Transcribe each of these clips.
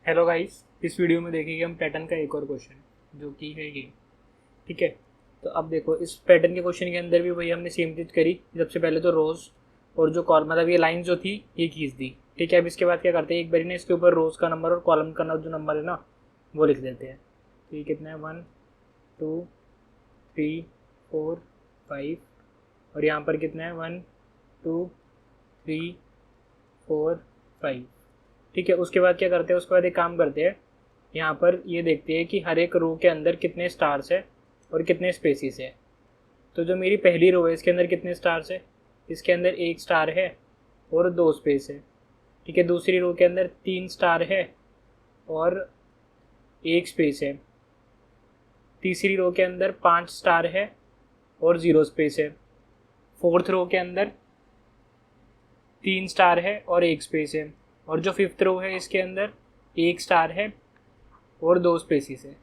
Hello guys, इस video में देखेंगे हम पैटर्न का एक और क्वेश्चन जो कि है ये। ठीक है, तो अब देखो इस पैटर्न के क्वेश्चन के अंदर भी वही हमने सेम चीज़ करी। सबसे पहले तो रोज और जो कॉलम मतलब ये लाइन जो थी ये खींच दी। ठीक है, अब इसके बाद क्या करते हैं, एक बारी ना इसके ऊपर रोज का नंबर और कॉलम का जो नंबर है ना वो लिख देते हैं। तो ये कितना है 1 2 3 4 5 और यहाँ पर कितना है 1 2 3 4 5। ठीक है, उसके बाद क्या करते हैं, उसके बाद एक काम करते हैं, यहाँ पर ये देखते हैं कि हर एक रो के अंदर कितने स्टार्स है और कितने स्पेसिस है। तो जो मेरी पहली रो है इसके अंदर कितने स्टार्स है, इसके अंदर एक स्टार है और दो स्पेस है। ठीक है, दूसरी रो के अंदर 3 स्टार है और एक स्पेस है। तीसरी रो के अंदर 5 स्टार है और 0 स्पेस है। फोर्थ रो के अंदर 3 स्टार है और एक स्पेस है। और जो फिफ्थ रो है इसके अंदर एक स्टार है और 2 स्पेसिस है।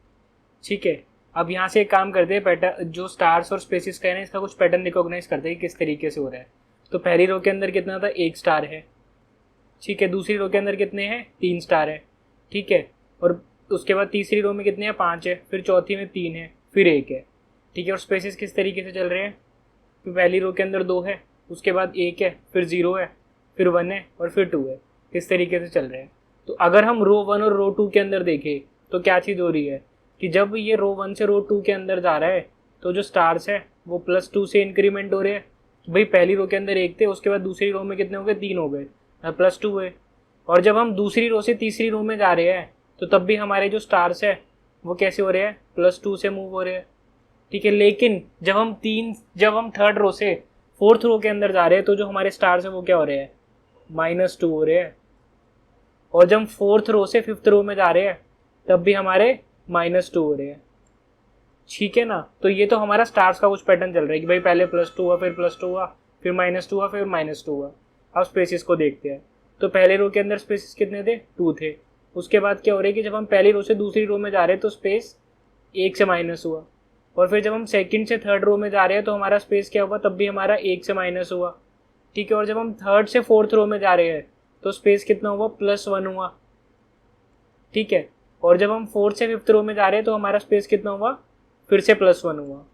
ठीक है, अब यहाँ से एक काम करते हैं, पैटर्न जो स्टार्स और स्पेसिस का है ना इसका कुछ पैटर्न रिकॉग्नाइज करते हैं कि किस तरीके से हो रहा है। तो पहली रो के अंदर कितना था, एक स्टार है। ठीक है, दूसरी रो के अंदर कितने हैं, 3 स्टार है। ठीक है, और उसके बाद तीसरी रो में कितने हैं, 5 है। फिर चौथी में 3 है, फिर 1 है। ठीक है, और स्पेसिस किस तरीके से चल रहे हैं, तो पहली रो के अंदर 2 है, उसके बाद 1 है, फिर 0 है, फिर 1 है और फिर 2 है। इस तरीके से चल रहे हैं। तो अगर हम रो 1 और रो 2 के अंदर देखें तो क्या चीज़ हो रही है कि जब ये रो 1 से रो 2 के अंदर जा रहा है तो जो स्टार्स है वो +2 से इंक्रीमेंट हो रहे हैं। भाई पहली रो के अंदर 1 थे, उसके बाद दूसरी रो में कितने हो गए, 3 हो गए, +2 है। और जब हम दूसरी रो से तीसरी रो में जा रहे हैं तो तब भी हमारे जो स्टार्स है वो कैसे हो रहे हैं, +2 से मूव हो रहे हैं। ठीक है, लेकिन जब हम थर्ड रो से फोर्थ रो के अंदर जा रहे हैं तो जो हमारे स्टार्स है वो क्या हो रहे हैं, -2 हो रहे हैं। और जब हम फोर्थ रो से फिफ्थ रो में जा रहे हैं तब भी हमारे -2 हो रहे हैं। ठीक है ना, तो ये तो हमारा स्टार्स का कुछ पैटर्न चल रहा है कि भाई पहले +2 हुआ, फिर +2 हुआ, फिर -2 हुआ, फिर -2 हुआ। अब स्पेसिस को देखते हैं। तो पहले रो के अंदर स्पेसिस कितने थे, 2 थे। उसके बाद क्या हो रहा है कि जब हम पहली रो से दूसरी रो में जा रहे हैं तो स्पेस 1 से माइनस हुआ। और फिर जब हम सेकंड से थर्ड रो में जा रहे हैं तो हमारा स्पेस क्या हुआ, तब भी हमारा 1 से माइनस हुआ। ठीक है, और जब हम थर्ड से फोर्थ रो में जा रहे हैं तो स्पेस कितना हुआ, +1 हुआ। ठीक है, और जब हम फोर्थ से फिफ्थ रो में जा रहे हैं तो हमारा स्पेस कितना हुआ, फिर से +1 हुआ।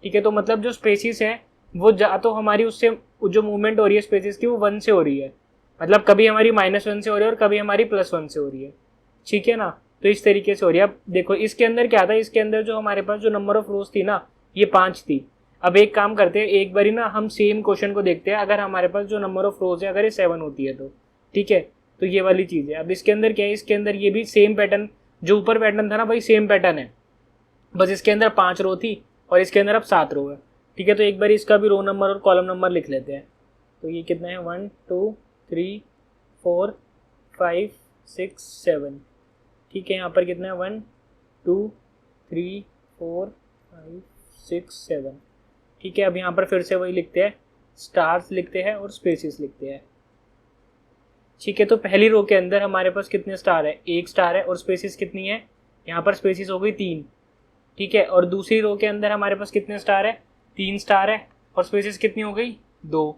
ठीक है, तो मतलब जो स्पेसिस है वो जा तो हमारी उससे जो मूवमेंट हो रही है स्पेसिस की वो 1 से हो रही है, मतलब कभी हमारी -1 से हो रही है और कभी हमारी +1 से हो रही है। ठीक है ना, तो इस तरीके से हो रही है। अब देखो इसके अंदर क्या था, इसके अंदर जो हमारे पास जो नंबर ऑफ रोज थी ना ये 5 थी। अब एक काम करते हैं, एक बारी ना हम सेम क्वेश्चन को देखते हैं, अगर हमारे पास जो नंबर ऑफ रोज है अगर ये 7 होती है तो। ठीक है, तो ये वाली चीज़ है। अब इसके अंदर क्या है, इसके अंदर ये भी सेम पैटर्न, जो ऊपर पैटर्न था ना भाई सेम पैटर्न है, बस इसके अंदर 5 रो थी और इसके अंदर अब 7 रो है। ठीक है, तो एक बार इसका भी रो नंबर और कॉलम नंबर लिख लेते हैं। तो ये कितना है, 1 2 3 4 5 6 7। ठीक है, यहाँ पर कितना है, 1 2 3 4 5 6 7। ठीक है, अब यहाँ पर फिर से वही लिखते हैं, स्टार्स लिखते हैं और स्पेसिस लिखते हैं। ठीक है, तो पहली रो के अंदर हमारे पास कितने स्टार है, एक स्टार है और स्पेसिस कितनी है, यहाँ पर स्पेसिस हो गई 3। ठीक है, और दूसरी रो के अंदर हमारे पास कितने स्टार है, 3 स्टार है और स्पेसिस कितनी हो गई, 2।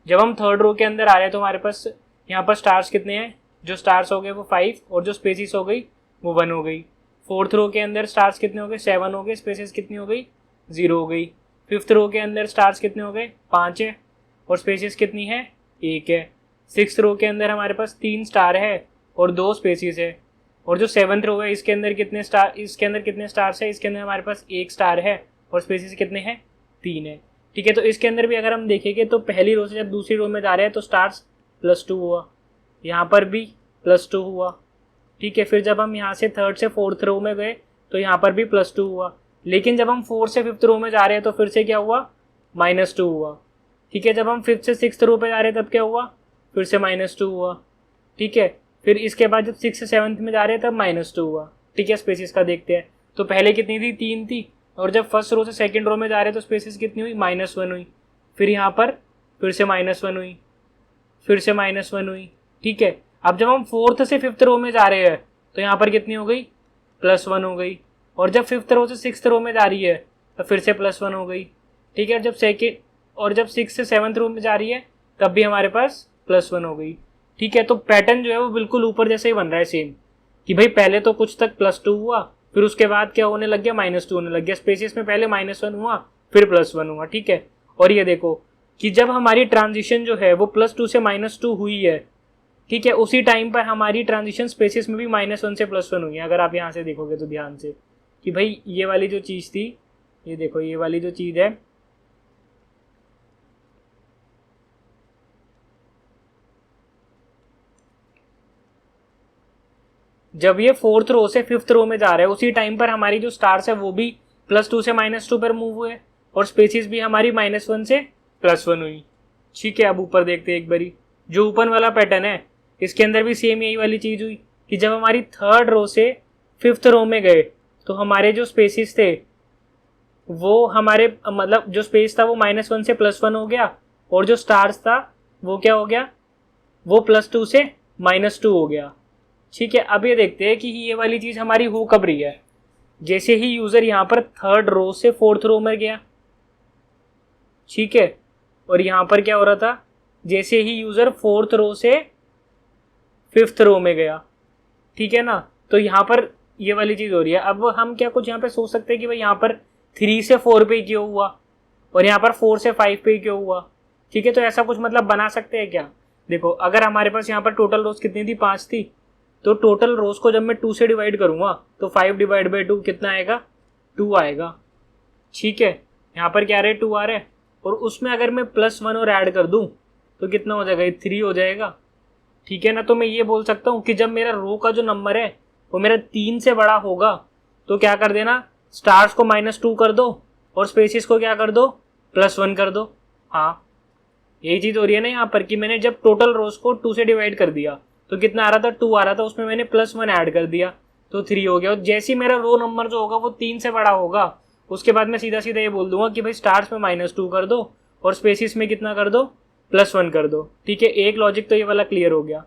जब हम थर्ड रो के अंदर आ रहे हैं तो हमारे पास यहाँ पर स्टार्स कितने हैं, जो स्टार्स हो गए वो 5 और जो स्पेसिस हो गई वो 1 हो गई। फोर्थ रो के अंदर स्टार्स कितने हो गए, 7 हो गए, स्पेसिस कितनी हो गई, 0 हो गई। फिफ्थ रो के अंदर स्टार्स कितने हो गए, 5 है और स्पेसिस कितनी है, 1 है। सिक्स रो के अंदर हमारे पास 3 स्टार है और 2 स्पेसिस है। और जो सेवन्थ रो है इसके अंदर कितने स्टार्स है, इसके अंदर हमारे पास 1 स्टार है और स्पेसिस कितने हैं, 3 है। ठीक है, तो इसके अंदर भी अगर हम देखेंगे तो पहली रो से जब दूसरी रो में जा रहे हैं तो स्टार्स +2 हुआ, यहाँ पर भी +2 हुआ। ठीक है, फिर जब हम यहाँ से थर्ड से फोर्थ रो में गए तो यहाँ पर भी +2 हुआ। लेकिन जब हम फोर्थ से फिफ्थ रो में जा रहे हैं तो फिर से क्या हुआ, -2 हुआ। ठीक है, जब हम फिफ्थ से सिक्स्थ रो पे जा रहे हैं तब क्या हुआ, फिर से -2 हुआ। ठीक है, फिर इसके बाद जब 6 से 7 में जा रहे हैं तब -2 हुआ। ठीक है, स्पेसिस का देखते हैं। तो पहले कितनी थी, 3 थी, और जब फर्स्ट रो से सेकंड रो में जा रहे हैं तो स्पेसिस कितनी हुई, -1 हुई। फिर यहाँ पर फिर से -1 हुई, फिर से -1 हुई। ठीक है, अब जब हम फोर्थ से फिफ्थ रो में जा रहे हैं तो यहाँ पर कितनी हो गई, +1 हो गई। और जब फिफ्थ रो से सिक्स्थ रो में जा रही है तो फिर से +1 हो गई। ठीक है, जब 6 से 7th रो में जा रही है तब भी हमारे पास +1 हो गई। ठीक है, तो पैटर्न जो है वो बिल्कुल ऊपर जैसे ही बन रहा है सेम। कि भाई पहले तो कुछ तक +2 हुआ, फिर उसके बाद क्या होने लग गया, -2 होने लग गया। स्पेसिस में पहले -1 हुआ, फिर +1 हुआ, ठीक है। और ये देखो कि जब हमारी ट्रांजिशन जो है वो +2 से -2 हुई है, ठीक है, उसी टाइम पर हमारी ट्रांजिशन स्पेसिस में भी -1 से +1 हुई है। अगर आप यहाँ से देखोगे तो ध्यान से कि भाई ये वाली जो चीज़ थी, ये देखो ये वाली जो चीज़ है, जब ये 4th रो से 5th रो में जा रहा है, उसी टाइम पर हमारी जो स्टार्स है वो भी +2 से -2 पर मूव हुए और स्पेसिस भी हमारी -1 से +1 हुई, ठीक है। अब ऊपर देखते हैं एक बारी, जो ऊपर वाला पैटर्न है इसके अंदर भी सेम यही वाली चीज हुई कि जब हमारी 3rd रो से 5th रो में गए तो हमारे जो स्पेसिस थे वो हमारे मतलब जो स्पेस था वो -1 से +1 हो गया, और जो स्टार्स था वो क्या हो गया, वो +2 से -2 हो गया, ठीक है। अब ये देखते हैं कि ये वाली चीज हमारी हो कब रही है। जैसे ही यूजर यहाँ पर 3rd रो से 4th रो में गया, ठीक है, और यहाँ पर क्या हो रहा था, जैसे ही यूजर 4th रो से 5th रो में गया, ठीक है ना, तो यहाँ पर ये वाली चीज हो रही है। अब हम क्या कुछ यहाँ पे सोच सकते हैं कि भाई यहाँ पर 3 से 4 पे क्यों हुआ और यहाँ पर 4 से 5 पे क्यों हुआ, ठीक है। तो ऐसा कुछ मतलब बना सकते हैं क्या। देखो अगर हमारे पास यहाँ पर टोटल रोज कितनी थी, 5 थी, तो टोटल रोज को जब मैं 2 से डिवाइड करूंगा तो 5/2 कितना आएगा, 2 आएगा, ठीक है। यहाँ पर क्या रहे, 2 आ रहा है, और उसमें अगर मैं +1 और ऐड कर दूं तो कितना हो जाएगा, 3 हो जाएगा, ठीक है ना। तो मैं ये बोल सकता हूँ कि जब मेरा रो का जो नंबर है वो मेरा 3 से बड़ा होगा तो क्या कर देना, स्टार्स को -2 कर दो और स्पेसिस को क्या कर दो, +1 कर दो। हाँ यही चीज हो रही है ना यहाँ पर कि मैंने जब टोटल रोज को 2 से डिवाइड कर दिया तो कितना आ रहा था, 2 आ रहा था, उसमें मैंने +1 ऐड कर दिया तो 3 हो गया। और जैसे ही मेरा रो नंबर जो होगा वो 3 से बड़ा होगा उसके बाद मैं सीधा सीधा ये बोल दूंगा कि भाई स्टार्स में -2 कर दो और स्पेसिस में कितना कर दो, +1 कर दो, ठीक है। एक लॉजिक तो ये वाला क्लियर हो गया,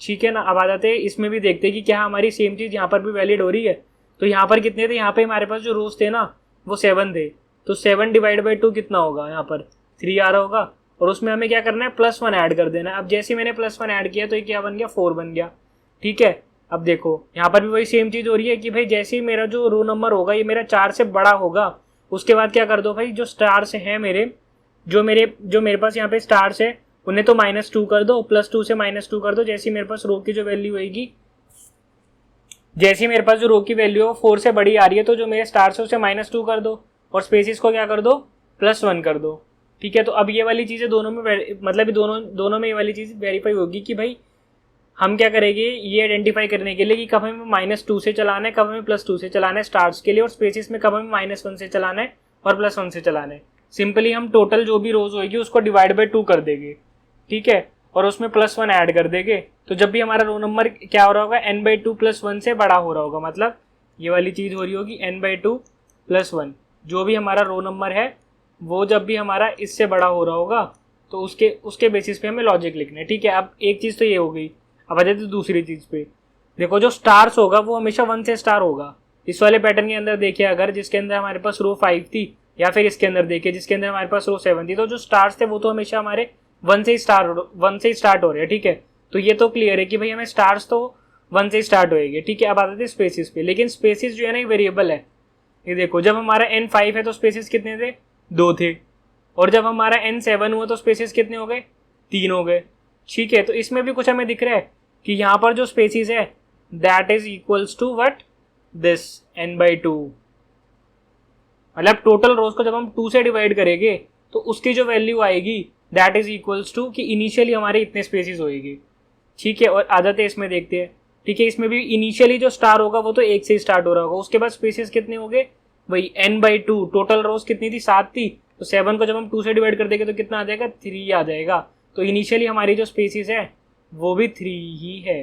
ठीक है ना। अब आ जाते हैं इसमें भी देखते हैं कि क्या हमारी सेम चीज यहाँ पर भी वैलिड हो रही है। तो यहाँ पर कितने थे, यहाँ पे हमारे पास जो रोज थे ना वो 7 थे, तो 7/2 कितना होगा, यहाँ पर 3 आ रहा होगा, और उसमें हमें क्या करना है, +1 ऐड कर देना है। अब जैसे ही मैंने +1 ऐड किया तो ये क्या बन गया, 4 बन गया, ठीक है। अब देखो यहाँ पर भी वही सेम चीज हो रही है कि भाई जैसे ही मेरा जो रो नंबर होगा ये मेरा 4 से बड़ा होगा उसके बाद क्या कर दो भाई, जो स्टार्स हैं मेरे जो मेरे पास यहाँ पे स्टार्स है उन्हें तो -2 कर दो, +2 से -2 कर दो। जैसे मेरे पास रो की जो वैल्यू होगी, जैसे मेरे पास जो रो की वैल्यू है 4 से बड़ी आ रही है तो जो मेरे स्टार्स है उसे -2 कर दो और स्पेसिस को क्या कर दो, +1 कर दो, ठीक है। तो अब ये वाली चीजें दोनों में मतलब दोनों में ये वाली चीज वेरीफाई होगी कि भाई हम क्या करेंगे ये आइडेंटिफाई करने के लिए कि कब हमें -2 से चलाना है, कब हमें +2 से चलाना है स्टार्स के लिए, और स्पेसिस में कब हमें -1 से चलाना है और +1 से चलाना है। सिंपली हम टोटल जो भी रोज होगी उसको डिवाइड/2 कर देंगे, ठीक है, और उसमें +1 ऐड कर देंगे। तो जब भी हमारा रो नंबर क्या हो रहा होगा, n/2 + 1 से बड़ा हो रहा होगा, मतलब ये वाली चीज हो रही होगी n/2 + 1। जो भी हमारा रो नंबर है वो जब भी हमारा इससे बड़ा हो रहा होगा तो उसके बेसिस पे हमें लॉजिक लिखना है, ठीक है। अब एक चीज तो ये हो गई। अब आ जाते हैं दूसरी चीज पे। देखो जो स्टार्स होगा वो हमेशा 1 से स्टार होगा। इस वाले पैटर्न के अंदर देखिए, अगर जिसके अंदर हमारे पास रो 5 थी, या फिर इसके अंदर देखिए जिसके अंदर हमारे पास रो 7 थी, तो जो स्टार्स थे वो तो हमेशा हमारे 1 से ही स्टार्ट हो रहे हैं, ठीक है। तो ये तो क्लियर है कि भाई हमें स्टार्स तो 1 से ही स्टार्ट होएंगे, ठीक है। अब आते थे स्पेसिस पे, लेकिन स्पेसिस जो है ना ये वेरिएबल है। ये देखो जब हमारा n5 है तो स्पेसिस कितने थे, 2 थे, और जब हमारा n7 हुआ तो स्पेसिस कितने हो गए, 3 हो गए, ठीक है। तो इसमें भी कुछ हमें दिख रहा है कि यहाँ पर जो स्पेसिस है that is equals to what, this n/2। मतलब टोटल रोज को जब हम 2 से डिवाइड करेंगे तो उसकी जो वैल्यू आएगी दैट इज इक्वल्स टू कि इनिशियली हमारे इतने स्पेसिस होएगी, ठीक है। और आदत है इसमें देखते हैं, ठीक है। इसमें भी इनिशियली जो स्टार होगा वो तो 1 से ही स्टार्ट हो रहा होगा, उसके बाद स्पेसिस कितने हो गए, वही n/2। टोटल रोज कितनी थी, 7 थी, तो 7 को जब हम 2 से डिवाइड कर देंगे तो कितना आ जाएगा, 3 आ जाएगा। तो इनिशियली हमारी जो स्पेसिस है वो भी 3 ही है,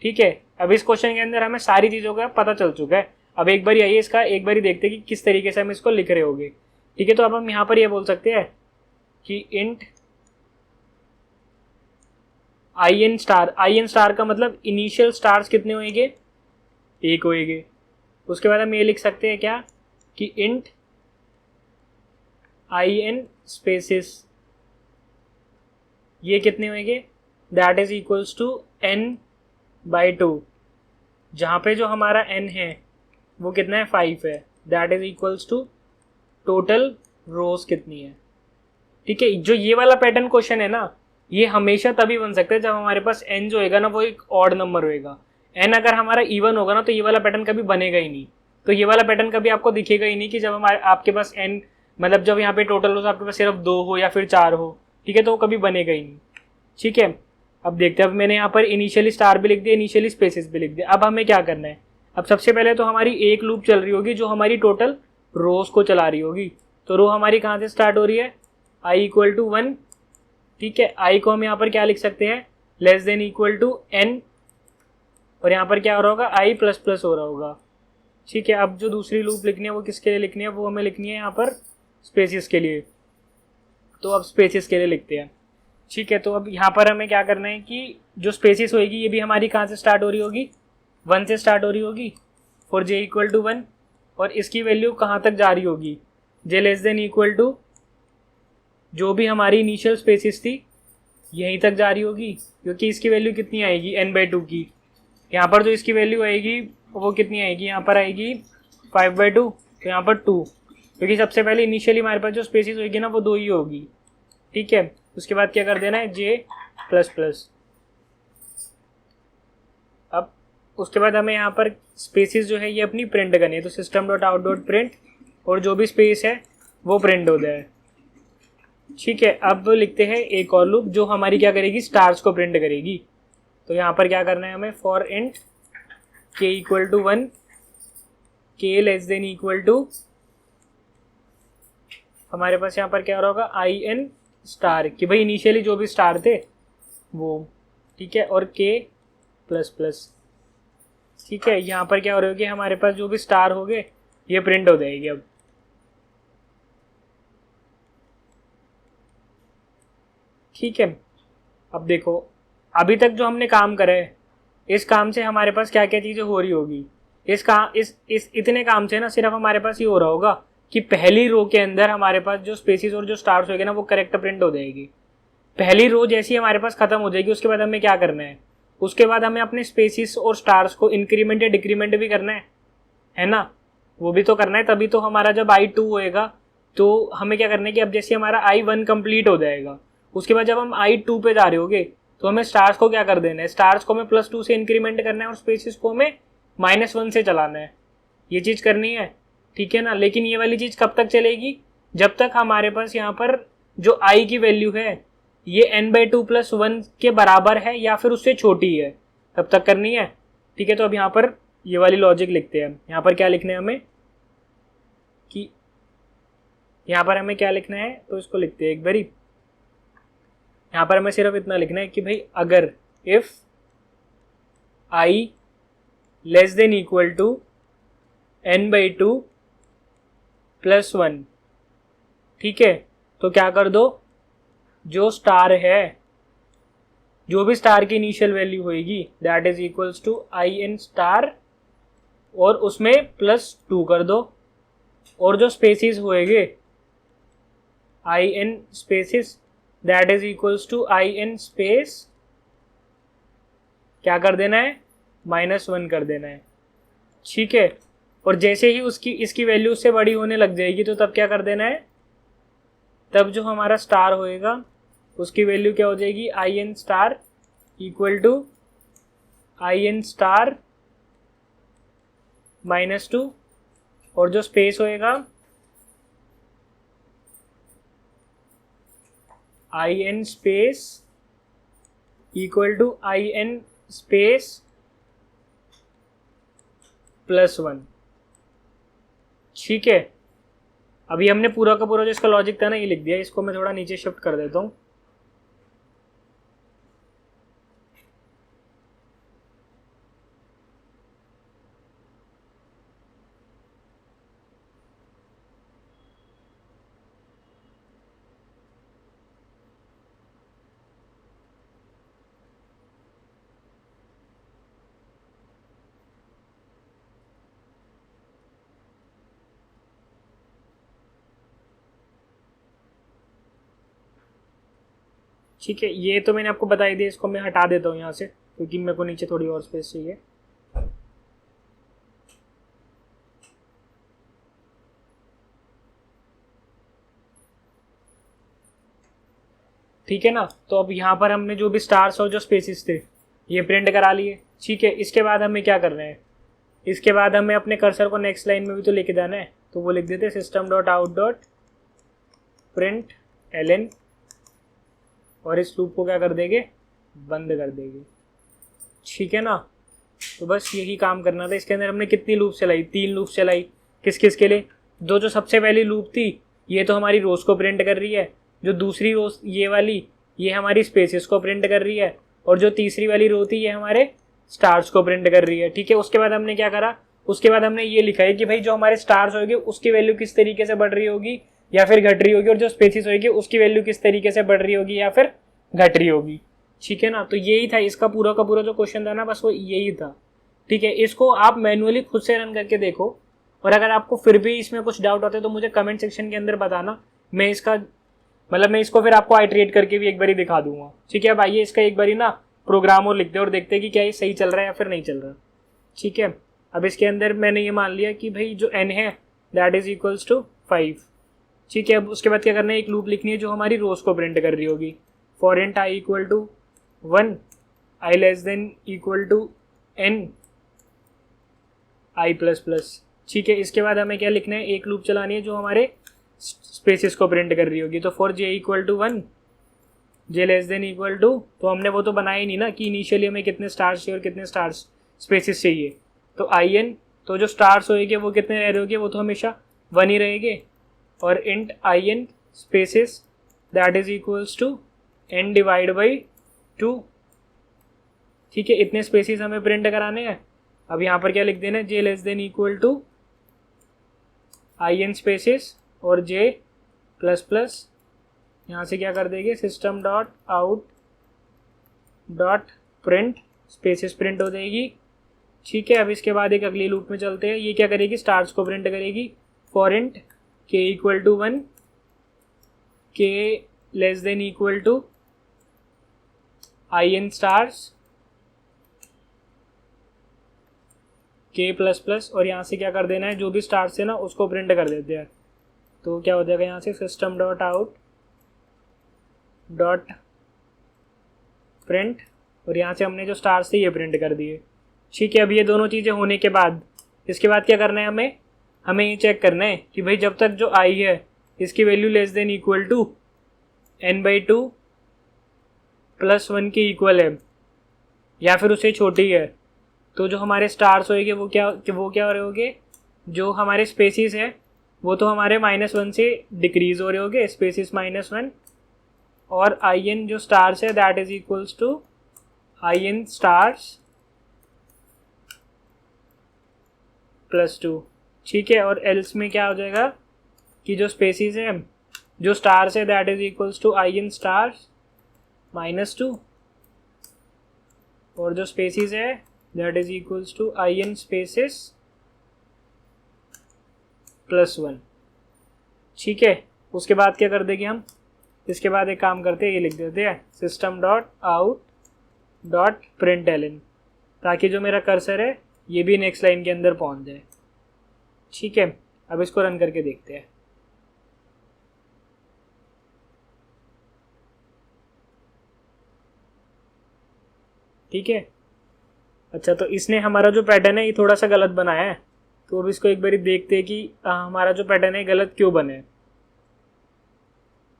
ठीक है। अब इस क्वेश्चन के अंदर हमें सारी चीजों का पता चल चुका है। अब एक बार आइए इसका एक बार देखते हैं कि किस तरीके से हम इसको लिख रहे होंगे, ठीक है। तो अब हम यहाँ पर ये बोल सकते हैं कि इंट in स्टार का मतलब इनिशियल स्टार्स कितने होंगे, 1 होंगे। उसके बाद हम ये लिख सकते हैं क्या कि इंट in स्पेसिस ये कितने होंगे, that is equals to n/2, जहाँ पे जो हमारा n है वो कितना है 5 है, that is equals to total rows कितनी है। ठीक है, जो ये वाला पैटर्न क्वेश्चन है ना, ये हमेशा तभी बन सकता है जब हमारे पास n जो होगा ना वो एक ऑड नंबर होएगा। n अगर हमारा इवन होगा ना तो ये वाला पैटर्न कभी बनेगा ही नहीं। तो ये वाला पैटर्न कभी आपको दिखेगा ही नहीं कि जब हमारे आपके पास n, मतलब जब यहाँ पे टोटल रोज आपके पास सिर्फ 2 हो या फिर 4 हो, ठीक है, तो वो कभी बनेगा ही नहीं। ठीक है, अब देखते हैं। अब मैंने यहाँ पर इनिशियली स्टार भी लिख दिया, इनिशियली स्पेसिस भी लिख दिया। अब हमें क्या करना है, अब सबसे पहले तो हमारी एक लूप चल रही होगी जो हमारी टोटल रोज को चला रही होगी। तो रो हमारी कहाँ से स्टार्ट हो रही है, i इक्वल टू 1। ठीक है, i को हम यहाँ पर क्या लिख सकते हैं, less than equal to n, और यहाँ पर क्या हो रहा होगा, i प्लस प्लस हो रहा होगा। ठीक है, अब जो दूसरी लूप लिखनी है वो किसके लिए लिखनी है, वो हमें लिखनी है यहाँ पर स्पेसिस के लिए। तो अब स्पेसिस के लिए लिखते हैं। ठीक है, तो अब यहाँ पर हमें क्या करना है कि जो स्पेसिस होगी ये भी हमारी कहाँ से स्टार्ट हो रही होगी, 1 से स्टार्ट हो रही होगी फॉर j इक्वल टू 1, और इसकी वैल्यू कहाँ तक जा रही होगी, j less than equal to जो भी हमारी इनिशियल स्पेसिस थी यहीं तक जा रही होगी, क्योंकि इसकी वैल्यू कितनी आएगी n/2 की। यहाँ पर जो इसकी वैल्यू आएगी वो कितनी आएगी, यहाँ पर आएगी 5/2, तो यहाँ पर 2, क्योंकि सबसे पहले इनिशियली हमारे पास जो स्पेसिस होगी ना वो 2 ही होगी। ठीक है, उसके बाद क्या कर देना है, j प्लस प्लस। अब उसके बाद हमें यहाँ पर स्पेसिस जो है ये अपनी प्रिंट करनी है, तो system dot out dot print, और जो भी स्पेस है वो प्रिंट हो जाए। ठीक है, अब लिखते हैं एक और लूप जो हमारी क्या करेगी, स्टार्स को प्रिंट करेगी। तो यहाँ पर क्या करना है हमें, for int k equal to 1, k less than equal to, हमारे पास यहाँ पर क्या हो रहा होगा, in स्टार, कि भाई इनिशियली जो भी स्टार थे वो। ठीक है, और k प्लस प्लस। ठीक है, यहाँ पर क्या हो रहा है कि हमारे पास जो भी स्टार हो गए ये प्रिंट हो जाएगी। अब ठीक है, अब देखो अभी तक जो हमने काम करा है इस काम से हमारे पास क्या क्या चीज़ें हो रही होगी। इस इतने काम से ना सिर्फ हमारे पास ये हो रहा होगा कि पहली रो के अंदर हमारे पास जो स्पेसिस और जो स्टार्स होगी ना वो करेक्ट प्रिंट हो जाएगी। पहली रो जैसी हमारे पास खत्म हो जाएगी उसके बाद हमें क्या करना है, उसके बाद हमें अपने स्पेसिस और स्टार्स को इंक्रीमेंट या डिक्रीमेंट भी करना है ना, वो भी तो करना है। तभी तो हमारा जब i2 होएगा तो हमें क्या करना है कि अब जैसे हमारा i1 कंप्लीट हो जाएगा उसके बाद जब हम i2 पे जा रहे होगे तो हमें स्टार्स को क्या कर देना है, स्टार्स को हमें +2 से इंक्रीमेंट करना है और स्पेसिस को हमें -1 से चलाना है। ये चीज़ करनी है, ठीक है ना। लेकिन ये वाली चीज़ कब तक चलेगी, जब तक हमारे पास यहाँ पर जो i की वैल्यू है ये n/2 + 1 के बराबर है या फिर उससे छोटी है, तब तक करनी है। ठीक है, तो अब यहाँ पर ये वाली लॉजिक लिखते हैं। यहाँ पर क्या लिखना है हमें कि यहाँ पर हमें क्या लिखना है, तो इसको लिखते हैं एक बारी। यहाँ पर हमें सिर्फ इतना लिखना है कि भाई अगर if i less than equal to n/2 + 1, ठीक है, तो क्या कर दो, जो स्टार है, जो भी स्टार की इनिशियल वैल्यू होगी that is equals to in star और उसमें +2 कर दो, और जो स्पेसिस होएगे in spaces that is equals to in space क्या कर देना है, -1 कर देना है। ठीक है, और जैसे ही इसकी वैल्यू उससे बड़ी होने लग जाएगी तो तब क्या कर देना है, तब जो हमारा स्टार होएगा उसकी वैल्यू क्या हो जाएगी, in star equal to in star -2, और जो स्पेस होएगा in space equal to in space +1। ठीक है, अभी हमने पूरा का पूरा जो इसका लॉजिक था ना ये लिख दिया। इसको मैं थोड़ा नीचे शिफ्ट कर देता हूँ। ठीक है, ये तो मैंने आपको बता ही दिया। इसको मैं हटा देता हूँ यहाँ से क्योंकि मेरे को नीचे थोड़ी और स्पेस चाहिए। ठीक है ना। तो अब यहाँ पर हमने जो भी स्टार्स और जो स्पेसिस थे ये प्रिंट करा लिए, ठीक है। इसके बाद हमें क्या करना है, इसके बाद हमें अपने कर्सर को नेक्स्ट लाइन में भी तो लेके जाना है, तो वो लिख देते system dot out dot print ln, और इस लूप को क्या कर देंगे, बंद कर देंगे, ठीक है ना। तो बस यही काम करना था। इसके अंदर हमने कितनी लूप चलाई, 3 लूप चलाई। किस किस के लिए, जो सबसे पहली लूप थी ये तो हमारी रोज को प्रिंट कर रही है, जो दूसरी रोज ये वाली ये हमारी स्पेसिस को प्रिंट कर रही है, और जो तीसरी वाली रो थी ये हमारे स्टार्स को प्रिंट कर रही है, ठीक है। उसके बाद हमने क्या करा, उसके बाद हमने ये लिखा है कि भाई जो हमारे स्टार्स होगी उसकी वैल्यू किस तरीके से बढ़ रही होगी या फिर घट रही होगी, और जो स्पेसिस होगी उसकी वैल्यू किस तरीके से बढ़ रही होगी या फिर घट रही होगी, ठीक है ना। तो यही था इसका पूरा का पूरा जो क्वेश्चन था ना, बस वो यही था, ठीक है। इसको आप मैनुअली खुद से रन करके देखो, और अगर आपको फिर भी इसमें कुछ डाउट होता है तो मुझे कमेंट सेक्शन के अंदर बताना, मैं इसको फिर आपको आइटरेट करके भी एक बारी दिखा दूंगा, ठीक है। अब आइए इसका एक बारी ना प्रोग्राम और लिख दे और देखते हैं कि क्या ये सही चल रहा है या फिर नहीं चल रहा, ठीक है। अब इसके अंदर मैंने ये मान लिया कि भाई जो n है दैट इज इक्वल्स टू 5, ठीक है। अब उसके बाद क्या करना है, एक लूप लिखनी है जो हमारी रोज को प्रिंट कर रही होगी, for int i equal to 1 i less than equal to n i plus plus, ठीक है। इसके बाद हमें क्या लिखना है, एक लूप चलानी है जो हमारे स्पेसिस को प्रिंट कर रही होगी, तो for j equal to 1 j less than equal to, तो हमने वो तो बनाया ही नहीं ना कि इनिशियली हमें कितने स्टार्स चाहिए और कितने स्टार्स स्पेसिस चाहिए, तो in, तो जो स्टार्स होएंगे वो कितने रह रहे होंगे, वो तो हमेशा 1 ही रहेंगे, और int in spaces that is equals to n divide by 2, ठीक है। इतने स्पेसिस हमें प्रिंट कराने हैं। अब यहाँ पर क्या लिख देना है, j less than equal to in spaces और j प्लस प्लस, यहाँ से क्या कर देंगे, system dot out dot print, spaces print हो जाएगी, ठीक है। अब इसके बाद एक अगली लूप में चलते हैं, ये क्या करेगी, स्टार्स को प्रिंट करेगी, for int k equal to 1 k less than equal to in stars k plus plus, और यहाँ से क्या कर देना है, जो भी स्टार्स है ना उसको प्रिंट कर देते हैं, तो क्या हो जाएगा यहाँ से system dot out dot print, और यहाँ से हमने जो स्टार्स थे ये प्रिंट कर दिए, ठीक है। अब ये दोनों चीज़ें होने के बाद इसके बाद क्या करना है, हमें ये चेक करना है कि भाई जब तक जो i है इसकी value less than equal to n/2 plus 1 के इक्वल है या फिर उससे छोटी है, तो जो हमारे स्टार्स होएंगे वो क्या हो रहे होंगे, जो हमारे स्पेसिस है वो तो हमारे -1 से डिक्रीज हो रहे होंगे, स्पेसिस -1, और in जो स्टार्स है that is equals to in stars plus 2, ठीक है। और एल्स में क्या हो जाएगा कि जो स्पेसिस है जो स्टार्स है that is equals to in stars -2, और जो स्पेसिस है that is equals to in spaces plus 1, ठीक है। उसके बाद क्या कर देंगे हम, इसके बाद एक काम करते हैं, ये लिख देते हैं system dot out dot print ln, ताकि जो मेरा कर्सर है ये भी नेक्स्ट लाइन के अंदर पहुंच जाए, ठीक है। अब इसको रन करके देखते हैं, ठीक है। अच्छा, तो इसने हमारा जो पैटर्न है ये थोड़ा सा गलत बनाया है, तो अब इसको एक बार देखते हैं कि हमारा जो पैटर्न है गलत क्यों बने।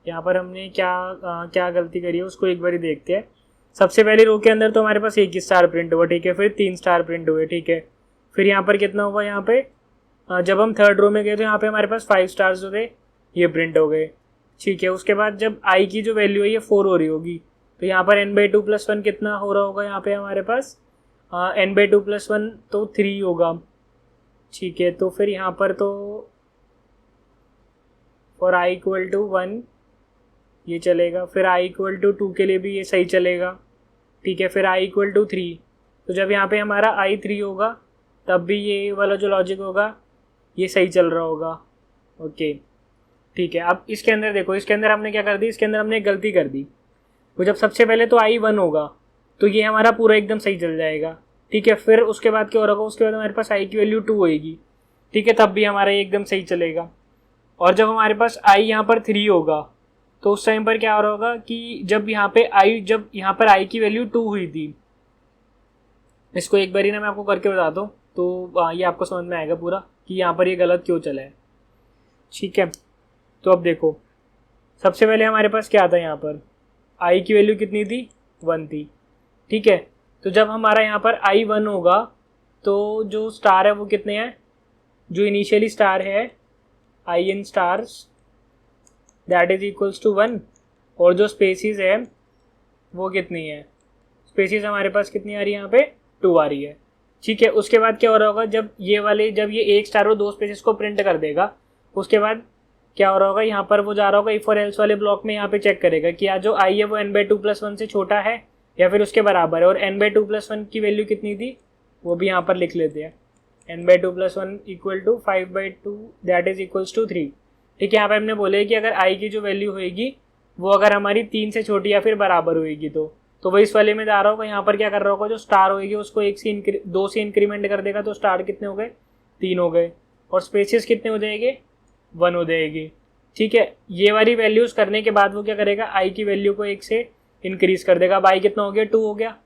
यहाँ पर हमने क्या गलती करी है उसको एक बार देखते हैं। सबसे पहले रो के अंदर तो हमारे पास 1 स्टार प्रिंट हुआ, ठीक है, फिर 3 स्टार प्रिंट हुए, ठीक है। फिर यहाँ पर कितना हुआ, यहाँ पे जब हम थर्ड रो में गए तो यहाँ पे हमारे पास 5 स्टार्स हो गए, ये प्रिंट हो गए, ठीक है। उसके बाद जब i की जो वैल्यू है ये 4 हो रही होगी, तो यहाँ पर n/2 प्लस 1 कितना हो रहा होगा, यहाँ पे हमारे पास n/2 प्लस 1 तो 3 होगा, ठीक है। तो फिर यहाँ पर तो फॉर i इक्वल टू 1 ये चलेगा, फिर i इक्वल टू 2 के लिए भी ये सही चलेगा, ठीक है। फिर i इक्वल टू 3, तो जब यहाँ पे हमारा i 3 होगा तब भी ये वाला जो लॉजिक होगा ये सही चल रहा होगा, ओके, ठीक है। अब इसके अंदर देखो, इसके अंदर हमने क्या कर दी, इसके अंदर हमने एक गलती कर दी। तो जब सबसे पहले तो i 1 होगा तो ये हमारा पूरा एकदम सही चल जाएगा, ठीक है। फिर उसके बाद क्या होगा, उसके बाद हमारे पास i की वैल्यू 2 होएगी, ठीक है, तब भी हमारा ये एकदम सही चलेगा। और जब हमारे पास i यहाँ पर 3 होगा तो उस टाइम पर क्या हो रहा होगा कि जब यहाँ पर आई की वैल्यू 2 हुई थी, इसको एक बारी ना मैं आपको करके बताता हूँ तो ये आपको समझ में आएगा पूरा कि यहाँ पर ये गलत क्यों चला है। ठीक है, तो अब देखो सबसे पहले हमारे पास क्या था, यहाँ पर आई की वैल्यू कितनी थी, 1 थी। ठीक है, तो जब हमारा यहाँ पर आई 1 होगा तो जो स्टार है वो कितने हैं, जो इनिशियली स्टार है I N stars that is equals to 1, और जो स्पेसीज है वो कितनी है, स्पेसीज हमारे पास कितनी आ रही है, यहाँ पे 2 आ रही है। ठीक है, उसके बाद क्या हो रहा होगा, जब ये एक स्टार वो 2 स्पेसीज को प्रिंट कर देगा, उसके बाद क्या हो रहा होगा, यहाँ पर वो जा रहा होगा इफ और एल्स वाले ब्लॉक में, यहाँ पे चेक करेगा कि या जो आई है वो n/2+1 से छोटा है या फिर उसके बराबर है, और n/2+1 की वैल्यू कितनी थी वो भी यहाँ पर लिख लेते हैं, n/2+1 equal to 5/2 that is equals to 3। ठीक है, यहाँ पर हमने बोले कि अगर आई की जो वैल्यू होगी वो अगर हमारी 3 से छोटी या फिर बराबर होगी तो वही इस वाले में जा रहा होगा, यहाँ पर क्या कर रहा होगा, जो स्टार होगी उसको 2 से इंक्रीमेंट कर देगा, तो स्टार कितने हो गए, 3 हो गए, और स्पेसेस कितने हो जाएंगे, 1 हो जाएगी। ठीक है, ये वाली वैल्यूज करने के बाद वो क्या करेगा, आई की वैल्यू को 1 से इंक्रीज कर देगा। अब आई कितना हो गया, 2 हो गया।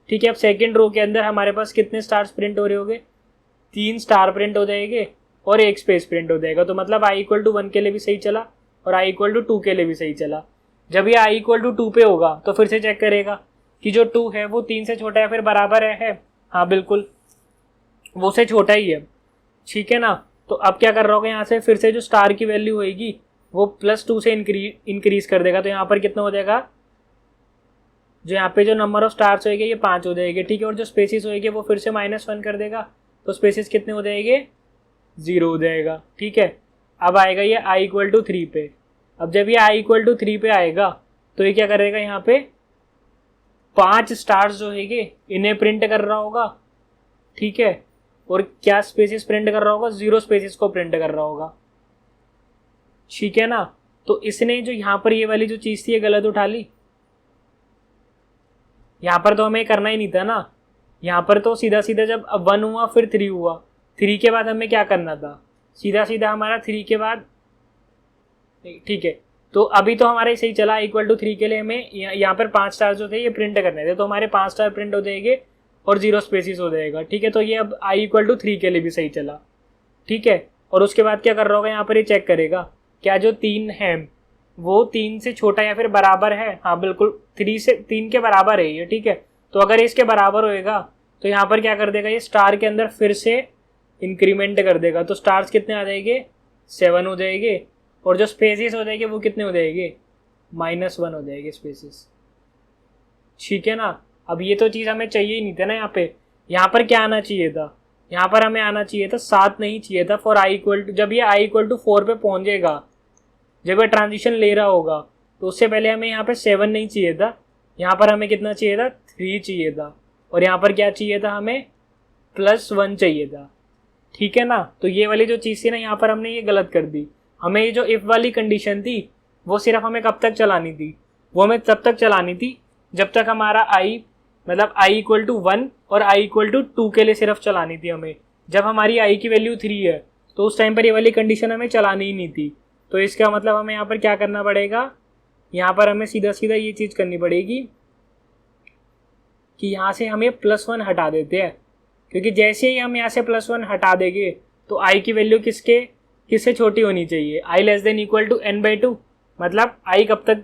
ठीक है, अब सेकंड रो के अंदर हमारे पास कितने स्टार्स प्रिंट हो रहे होंगे, 3 स्टार प्रिंट हो जाएंगे और 1 स्पेस प्रिंट हो जाएगा। तो मतलब आई इक्वल टू 1 के लिए भी सही चला और आई इक्वल टू 2 के लिए भी सही चला। जब ये आई इक्वल टू 2 पे होगा तो फिर से चेक करेगा कि जो 2 है वो 3 से छोटा है फिर बराबर है। हाँ बिल्कुल, वो से छोटा ही है। ठीक है ना, तो अब क्या कर रहा होगा, यहाँ से फिर से जो स्टार की वैल्यू होगी वो +2 से इंक्रीज कर देगा। तो यहाँ पर कितना हो जाएगा, जो यहाँ पे जो नंबर ऑफ स्टार्स होएंगे ये 5 हो जाएंगे। ठीक है, और जो स्पेसिस होएंगे वो फिर से -1 कर देगा, तो स्पेसिस कितने हो जाएंगे, 0 हो जाएगा। ठीक है, अब आएगा ये आई इक्वल टू 3 पे। अब जब ये आई इक्वल टू 3 पे आएगा तो ये क्या करेगा, यहाँ पे 5 स्टार्स जो है इन्हें प्रिंट कर रहा होगा। ठीक है, और क्या स्पेसिस प्रिंट कर रहा होगा, 0 स्पेसिस को प्रिंट कर रहा होगा। ठीक है ना, तो इसने जो यहाँ पर ये वाली जो चीज थी ये गलत उठा ली। यहाँ पर तो हमें करना ही नहीं था ना, यहाँ पर तो सीधा सीधा जब 1 हुआ फिर 3 हुआ, 3 के बाद हमें क्या करना था, सीधा सीधा हमारा 3 के बाद। ठीक है, तो अभी तो हमारा सही चला, इक्वल टू 3 के लिए हमें यहाँ पर 5 स्टार जो थे ये प्रिंट करने थे, तो हमारे 5 स्टार प्रिंट हो जाएंगे और 0 स्पेसिस हो जाएगा। ठीक है, तो ये अब आई इक्वल टू 3 के लिए भी सही चला। ठीक है, और उसके बाद क्या कर रहा होगा, यहाँ पर ये चेक करेगा क्या जो 3 है वो 3 से छोटा या फिर बराबर है। हाँ बिल्कुल, 3 के बराबर है ये। ठीक है, तो अगर इसके बराबर होएगा तो यहाँ पर क्या कर देगा, ये स्टार के अंदर फिर से इंक्रीमेंट कर देगा, तो स्टार्स कितने आ जाएंगे, 7 हो जाएंगे, और जो स्पेसिस हो जाएंगे वो कितने हो जाएंगे, -1 हो जाएंगे स्पेसिस। ठीक है ना, अब ये तो चीज़ हमें चाहिए ही नहीं था ना। यहाँ पर क्या आना चाहिए था, यहाँ पर हमें आना चाहिए था 7 नहीं चाहिए था, फॉर आई इक्वल टू, जब ये आई इक्वल टू 4 पे पहुंचेगा, जब ये ट्रांजिशन ले रहा होगा तो उससे पहले हमें यहाँ पर 7 नहीं चाहिए था, यहाँ पर हमें कितना चाहिए था, 3 चाहिए था, और यहाँ पर क्या चाहिए था, हमें +1 चाहिए था। ठीक है ना, तो ये वाली जो चीज़ थी ना यहाँ पर हमने ये गलत कर दी। हमें ये जो इफ वाली कंडीशन थी वो सिर्फ हमें कब तक चलानी थी, वो हमें तब तक चलानी थी जब तक हमारा आई, मतलब आई इक्वल टू 1 और आई इक्वल टू 2 के लिए सिर्फ चलानी थी हमें। जब हमारी आई की वैल्यू 3 है तो उस टाइम पर ये वाली कंडीशन हमें चलानी ही नहीं थी। तो इसका मतलब हमें यहाँ पर क्या करना पड़ेगा, यहाँ पर हमें सीधा सीधा ये चीज़ करनी पड़ेगी कि यहाँ से हमें +1 हटा देते हैं, क्योंकि जैसे ही हम यहाँ से +1 हटा देंगे तो आई की वैल्यू किससे छोटी होनी चाहिए, आई <= n/2। मतलब आई कब तक,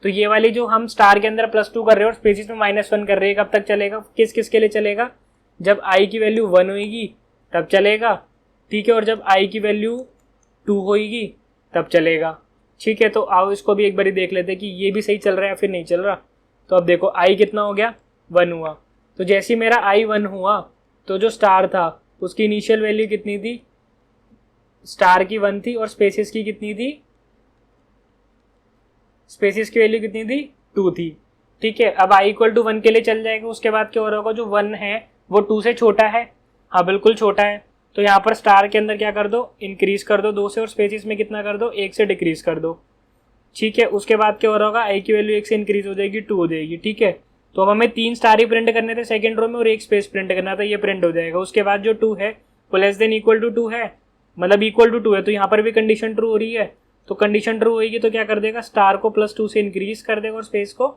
तो ये वाली जो हम स्टार के अंदर +2 कर रहे हैं और स्पेसिस में -1 कर रहे हैं, कब तक चलेगा, किस के लिए चलेगा, जब आई की वैल्यू 1 होगी तब चलेगा। ठीक है, और जब आई की वैल्यू 2 होगी तब चलेगा। ठीक है, तो आओ इसको भी एक बार देख लेते हैं कि ये भी सही चल रहा है या फिर नहीं चल रहा। तो अब देखो आई कितना हो गया, 1 हुआ, तो जैसे ही मेरा आई 1 हुआ तो जो स्टार था उसकी इनिशियल वैल्यू कितनी थी, स्टार की 1 थी, और स्पेसिस की कितनी थी, स्पेसिस की वैल्यू कितनी थी, 2 थी। ठीक है, अब आई इक्वल टू 1 के लिए चल जाएगा। उसके बाद क्या हो रहा होगा, जो 1 है वो 2 से छोटा है। हाँ बिल्कुल छोटा है, तो यहाँ पर स्टार के अंदर क्या कर दो, इंक्रीज कर दो 2 से, और स्पेसिस में कितना कर दो, 1 से डिक्रीज कर दो। ठीक है, उसके बाद क्या हो रहा होगा, आई की वैल्यू 1 से इंक्रीज हो जाएगी, 2 हो जाएगी। ठीक है, तो अब हमें 3 स्टार ही प्रिंट करने थे सेकंड रो में और 1 स्पेस प्रिंट करना था, ये प्रिंट हो जाएगा। उसके बाद जो 2 है वो <= 2 है, मतलब इक्वल टू 2 है, तो यहाँ पर भी कंडीशन ट्रू हो रही है। तो कंडीशन ट्रू होगी तो क्या कर देगा, स्टार को +2 से इंक्रीज कर देगा और स्पेस को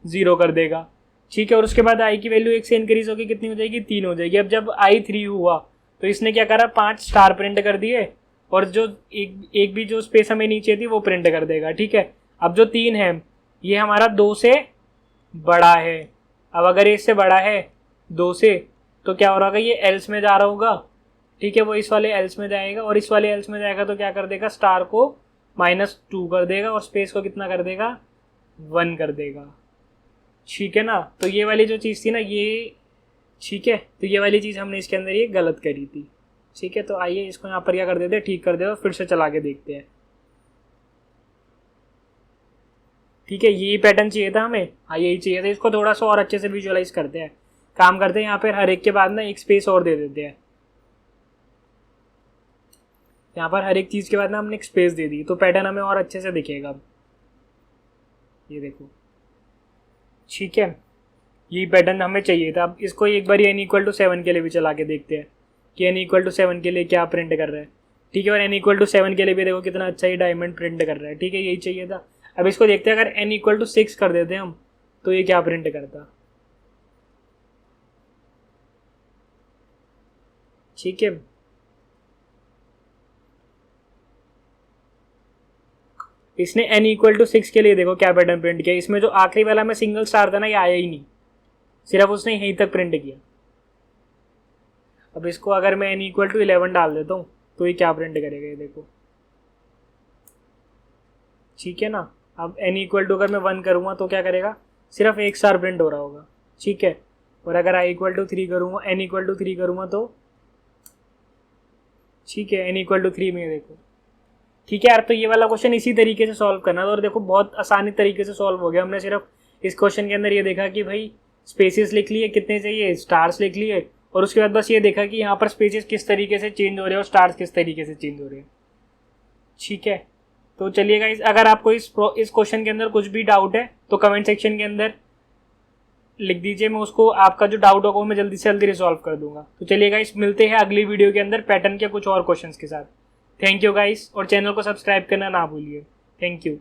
0 कर देगा। ठीक है, और उसके बाद आई की वैल्यू 1 से इंक्रीज होगी, कितनी हो जाएगी, 3 हो जाएगी। अब जब आई 3 हुआ तो इसने क्या करा, 5 स्टार प्रिंट कर दिए और जो एक भी जो स्पेस हमें नीचे थी वो प्रिंट कर देगा। ठीक है, अब जो 3 है ये हमारा 2 से बड़ा है। अब अगर ये इससे बड़ा है 2 से तो क्या हो रहा होगा, ये एल्स में जा रहा होगा। ठीक है, वो इस वाले एल्स में जाएगा और इस वाले एल्स में जाएगा तो क्या कर देगा, स्टार को -2 कर देगा और स्पेस को कितना कर देगा, 1 कर देगा। ठीक है ना, तो ये वाली जो चीज़ थी ना ये, ठीक है, तो ये वाली चीज़ हमने इसके अंदर ये गलत करी थी। ठीक है, तो आइए इसको यहाँ पर क्या कर देते हैं, ठीक कर देते हैं, फिर से चला के देखते हैं। ठीक है, यही पैटर्न चाहिए था हमें, हाँ यही चाहिए था। इसको थोड़ा सा और अच्छे से विजुअलाइज करते हैं, काम करते हैं। यहाँ पर हर एक के बाद ना एक स्पेस और दे देते हैं। यहाँ पर हर एक चीज़ के बाद ना हमने एक स्पेस दे दी तो पैटर्न हमें और अच्छे से दिखेगा। अब ये देखो, ठीक है, यही पैटर्न हमें चाहिए था। अब इसको एक बार n=7 के लिए भी चला के देखते हैं कि n=7 के लिए क्या प्रिंट कर रहा है। ठीक है, और n=7 के लिए भी देखो कितना अच्छा ही डायमंड प्रिंट कर रहा है। ठीक है, यही चाहिए था। अब इसको देखते हैं, अगर n=6 कर देते हैं हम तो ये क्या प्रिंट करता। ठीक है, इसने n=6 के लिए देखो क्या पैटर्न प्रिंट किया। इसमें जो आखिरी वाला में सिंगल स्टार था ना ये आया ही नहीं, सिर्फ उसने यहीं तक प्रिंट किया। अब इसको अगर मैं n=11 डाल देता हूँ तो ये क्या प्रिंट करेगा, ये देखो। ठीक है ना, अब अगर मैं 1 करूँगा तो क्या करेगा, सिर्फ 1 स्टार प्रिंट हो रहा होगा। ठीक है, और अगर i=3 करूँगा, n=3 करूँगा तो ठीक है n=3 में देखो। ठीक है यार, तो ये वाला क्वेश्चन इसी तरीके से सॉल्व करना था और देखो बहुत आसानी तरीके से सॉल्व हो गया। हमने सिर्फ इस क्वेश्चन के अंदर ये देखा कि भाई स्पेसेस लिख लिए, कितने चाहिए, स्टार्स लिख लिए, और उसके बाद बस ये देखा कि यहाँ पर स्पेसेस किस तरीके से चेंज हो रहे हैं और स्टार्स किस तरीके से चेंज हो रहे हैं। ठीक है, तो चलिएगा, अगर आपको इस क्वेश्चन के अंदर कुछ भी डाउट है तो कमेंट सेक्शन के अंदर लिख दीजिए, मैं उसको आपका जो डाउट होगा वो मैं जल्दी से जल्दी रिजॉल्व कर दूंगा। तो चलिए गाइस, मिलते हैं अगली वीडियो के अंदर पैटर्न के कुछ और क्वेश्चंस के साथ। थैंक यू गाइस, और चैनल को सब्सक्राइब करना ना भूलिए। Thank you.